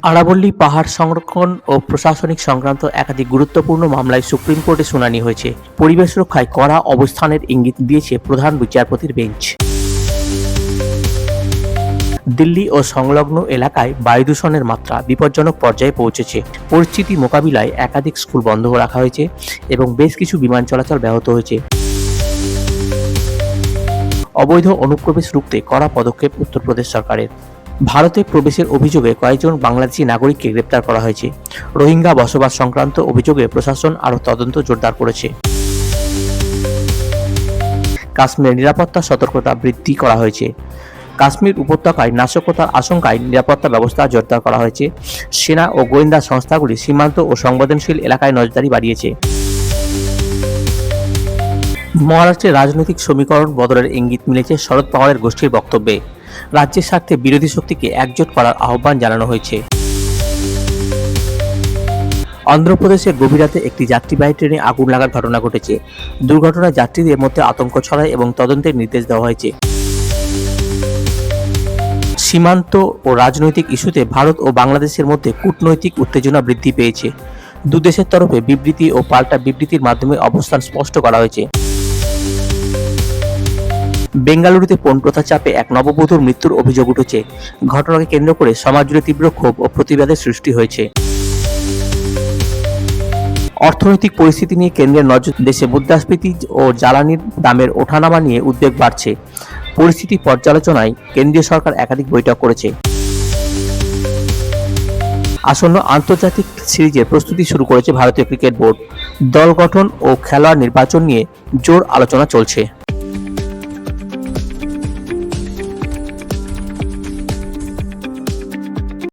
আরাবল্লী পাহাড় সংরক্ষণ ও প্রশাসনিক সংক্রান্ত একাধিক গুরুত্বপূর্ণ মামলায় সুপ্রিম কোর্টে শুনানি হয়েছে। পরিবেশ রক্ষায় কড়া অবস্থানের ইঙ্গিত দিয়েছে প্রধান বিচারপতির বেঞ্চ। দিল্লি ও সংলগ্ন এলাকায় বায়ু দূষণের মাত্রা বিপজ্জনক পর্যায়ে পৌঁছেছে। পরিস্থিতি মোকাবিলায় একাধিক স্কুল বন্ধ রাখা হয়েছে এবং বেশ কিছু বিমান চলাচল ব্যাহত হয়েছে। অবৈধ অনুপ্রবেশ রুখতে কড়া পদক্ষেপ উত্তরপ্রদেশ সরকারের। ভারতে প্রবেশের অভিযোগে কয়েকজন বাংলাদেশি নাগরিককে গ্রেপ্তার করা হয়েছে। রোহিঙ্গা বসবাস সংক্রান্ত অভিযোগে প্রশাসন আরও তদন্ত জোরদার করেছে। কাশ্মীরের নিরাপত্তা সতর্কতা বৃদ্ধি করা হয়েছে। কাশ্মীর উপত্যকায় নাশকতার আশঙ্কায় নিরাপত্তা ব্যবস্থা জোরদার করা হয়েছে। সেনা ও গোয়েন্দা সংস্থাগুলি সীমান্ত ও সংবেদনশীল এলাকায় নজরদারি বাড়িয়েছে। মহারাষ্ট্রে রাজনৈতিক সমীকরণ বদলের ইঙ্গিত মিলেছে শরদ পাওয়ারের গোষ্ঠীর বক্তব্যে। রাজ্যের স্বার্থে বিরোধী শক্তিকে একজোট করার আহ্বান জানানো হয়েছে। অন্ধ্রপ্রদেশের গভীর রাতে একটি যাত্রীবাহী ট্রেনে আগুন লাগার ঘটনা ঘটেছে। দুর্ঘটনায় যাত্রীদের মধ্যে আতঙ্ক ছড়ায় এবং তদন্তের নির্দেশ দেওয়া হয়েছে। সীমান্ত ও রাজনৈতিক ইস্যুতে ভারত ও বাংলাদেশের মধ্যে কূটনৈতিক উত্তেজনা বৃদ্ধি পেয়েছে। দুদেশের তরফে বিবৃতি ও পাল্টা বিবৃতির মাধ্যমে অবস্থান স্পষ্ট করা হয়েছে। বেঙ্গালুরুতে পণ প্রথার চাপে এক নববধূর মৃত্যুর অভিযোগ উঠেছে। ঘটনাকে কেন্দ্র করে সমাজ জুড়ে তীব্র ক্ষোভ ও প্রতিবাদের সৃষ্টি হয়েছে। অর্থনৈতিক পরিস্থিতি নিয়ে কেন্দ্রের নজর। দেশে মুদ্রাস্ফীতি ও জ্বালানির দামের ওঠানামা নিয়ে উদ্বেগ বাড়ছে। পরিস্থিতি পর্যালোচনায় কেন্দ্রীয় সরকার একাধিক বৈঠক করেছে। আসন্ন আন্তর্জাতিক সিরিজের প্রস্তুতি শুরু করেছে ভারতীয় ক্রিকেট বোর্ড। দল গঠন ও খেলোয়াড় নির্বাচন নিয়ে জোর আলোচনা চলছে।